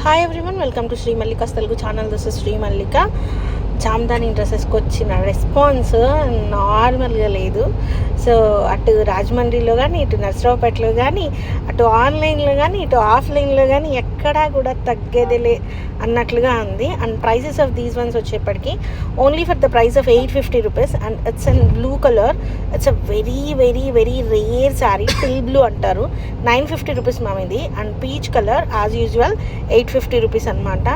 Hi everyone, welcome to Shri Mallika's Telugu channel. This is Shri Mallika. Jamdani డ్రెస్సెస్కి వచ్చిన response నార్మల్గా లేదు. సో అటు రాజమండ్రిలో కానీ, ఇటు నర్సరావుపేటలో కానీ, అటు ఆన్లైన్లో కానీ, ఇటు ఆఫ్లైన్లో కానీ ఎక్కడా కూడా తగ్గేదిలే అన్నట్లుగా ఉంది. And prices of these ones వచ్చేప్పటికి only for the price of 850 rupees. And it's an blue colour. It's a very very very rare sari. Teal blue అంటారు. 950 రూపీస్ మ్యామ్ ఇది. And peach colour as usual 850 rupees అనమాట.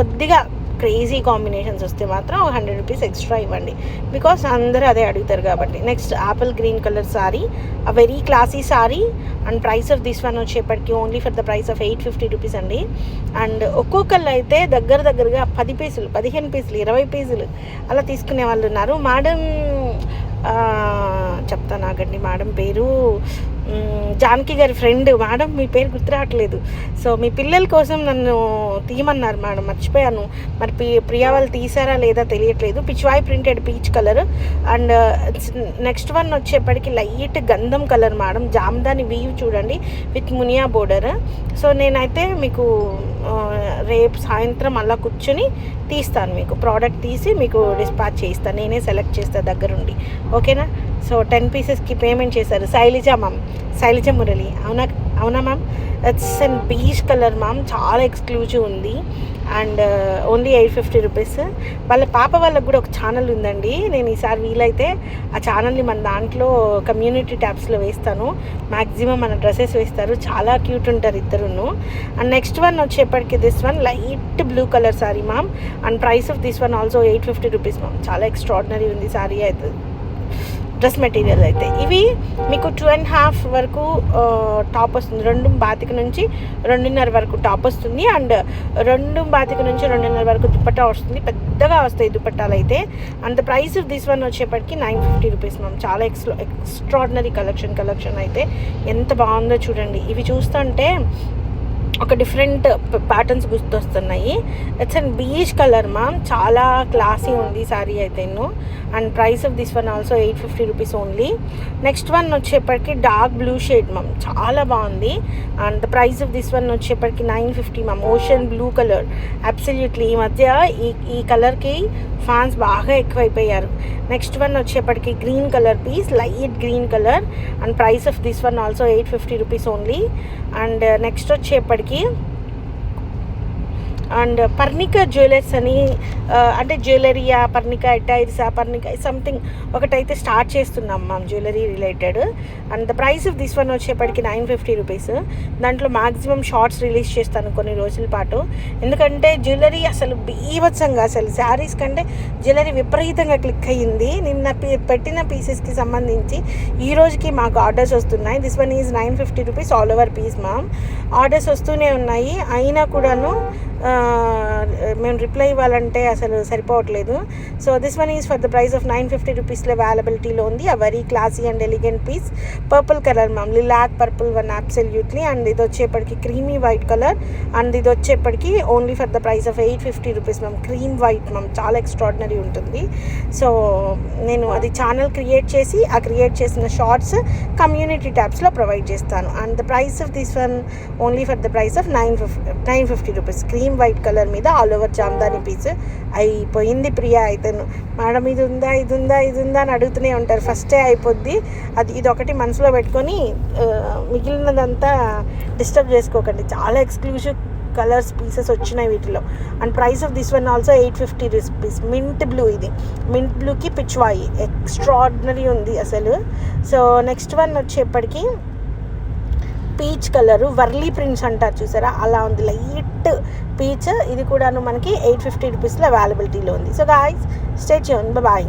కొద్దిగా crazy combinations వస్తే మాత్రం 100 rupees extra ఇవ్వండి, because అందరూ అదే అడుగుతారు కాబట్టి. Next apple green colour sari, a very classy sari. And price of this one వచ్చేప్పటికి only for the price of 850 rupees అండి. అండ్ ఒక్కొక్కళ్ళు అయితే దగ్గరగా 10 పీసులు, 15 పీసులు, 20 పీసులు అలా తీసుకునే వాళ్ళు ఉన్నారు. మేడం చెప్తాను ఆగండి, మేడం పేరు జానకి గారి ఫ్రెండ్. మేడం మీ పేరు గుర్తురావట్లేదు. సో మీ పిల్లల కోసం నన్ను తీయమన్నారు మేడం, మర్చిపోయాను. మరి ప్రియా వాళ్ళు తీసారా లేదా తెలియట్లేదు. Pichwai printed peach colour. And next one వచ్చేప్పటికి లైట్ గంధం కలర్ మేడం. జామ్దాని వీవ్ చూడండి విత్ మునియా బోర్డర్. సో నేనైతే మీకు రేపు సాయంత్రం అలా కూర్చొని తీస్తాను, మీకు ప్రోడక్ట్ తీసి మీకు డిస్పాచ్ చేయిస్తాను. నేనే సెలెక్ట్ చేస్తాను దగ్గరుండి, ఓకేనా. సో 10 పీసెస్కి పేమెంట్ చేశారు శైలజ మురళి. అవునా ma'am. It's and beach colour ma'am, చాలా ఎక్స్క్లూజివ్ ఉంది. And only 850 rupees. వాళ్ళ పాప వాళ్ళకు కూడా ఒక ఛానల్ ఉందండి. నేను ఈసారి వీలైతే ఆ ఛానల్ని మన దాంట్లో కమ్యూనిటీ ట్యాబ్స్లో వేస్తాను. మ్యాక్సిమం మన డ్రెస్సెస్ వేస్తారు. చాలా క్యూట్ ఉంటారు ఇద్దరును. అండ్ నెక్స్ట్ వన్ వచ్చేప్పటికి this one light blue colour sorry ma'am. And price of this one also 850 rupees ma'am. చాలా ఎక్స్ట్రాడినరీ ఉంది సారీ అయితే, డ్రెస్ మెటీరియల్ అయితే. ఇవి మీకు 2.5 వరకు టాప్ వస్తుంది. 2.25 నుంచి 2.5 వరకు టాప్ వస్తుంది. అండ్ 2.25 నుంచి 2.5 వరకు దుపట్టా వస్తుంది. పెద్దగా వస్తాయి దుపట్టాలు అయితే. And the price of this one వచ్చేప్పటికి 950 రూపీస్ మ్యామ్. చాలా ఎక్స్ట్రాడినరీ కలెక్షన్ అయితే ఎంత బాగుందో చూడండి. ఇవి చూస్తుంటే ఒక డిఫరెంట్ ప్యాటర్న్స్ గుర్తొస్తున్నాయి. It's and beach colour ma'am. చాలా క్లాసీ ఉంది సారీ అయితేను. And price of this one also 850 rupees only. Next one వచ్చేప్పటికి డార్క్ బ్లూ షేడ్ మ్యామ్, చాలా బాగుంది. And the price of this one వచ్చేప్పటికి 950 ma'am. Ocean blue colour. Absolutely ఈ మధ్య ఈ కలర్కి ఫ్యాన్స్ బాగా ఎక్కువైపోయారు. నెక్స్ట్ వన్ వచ్చేప్పటికి green colour piece, light green colour. And price of this one also 850 rupees only. And next వచ్చేప్పటికి అండ్ పర్ణిక జ్యువెలర్స్ అని, అంటే జ్యువెలరీయా, పర్ణిక అటైర్సా, పర్ణిక సంథింగ్ ఒకటైతే స్టార్ట్ చేస్తున్నాం ma'am jewellery related. And the price of this one వచ్చేప్పటికి 950 rupees. దాంట్లో మ్యాక్సిమం షార్ట్స్ రిలీజ్ చేస్తాను కొన్ని రోజుల పాటు. ఎందుకంటే జ్యువెలరీ అసలు బీభత్సంగా, అసలు శారీస్ కంటే జ్యువెలరీ విపరీతంగా క్లిక్ అయ్యింది. నిన్న పెట్టిన పీసెస్కి సంబంధించి ఈ రోజుకి మాకు ఆర్డర్స్ వస్తున్నాయి. This one is 950 rupees all over piece ma'am. Orders వస్తూనే ఉన్నాయి. అయినా కూడాను మేము రిప్లై ఇవ్వాలంటే అసలు సరిపోవట్లేదు. So this one is for the price of 950 రూపీస్లో అవైలబిలిటీలో ఉంది. A very classy and elegant piece. Purple colour ma'am, lilac purple one absolutely. And ఇది వచ్చేప్పటికి క్రీమీ వైట్ కలర్. అండ్ ఇది వచ్చేప్పటికి only for the price of 850 rupees ma'am. Cream white ma'am, చాలా extraordinary ఉంటుంది. So నేను అది ఛానల్ క్రియేట్ చేసి ఆ క్రియేట్ చేసిన షార్ట్స్ కమ్యూనిటీ ట్యాబ్స్లో ప్రొవైడ్ చేస్తాను. And the price of this one only for the price of 950 rupees. Cream white colour మీద all over Jamdani piece. అయిపోయింది ప్రియా అయితేను. మేడం ఇది ఉందా అని అడుగుతూనే ఉంటారు. ఫస్టే అయిపోద్ది. ఇది ఒకటి మనసులో పెట్టుకొని మిగిలినదంతా డిస్టర్బ్ చేసుకోకండి. చాలా ఎక్స్క్లూజివ్ కలర్స్ పీసెస్ వచ్చినాయి వీటిలో. And price of this one also 850 rupees. Mint blue, ఇది మింట్ బ్లూకి పిచ్వాయి, ఎక్స్ట్రాడినరీ ఉంది అసలు. సో నెక్స్ట్ వన్ వచ్చేప్పటికి పీచ్ కలరు, వర్లీ ప్రింట్స్ అంటారు చూసారా, అలా ఉంది. Light peach. ఇది కూడాను మనకి 850 రూపీస్లో అవైలబిలిటీలో ఉంది. So guys, stay tune, bye.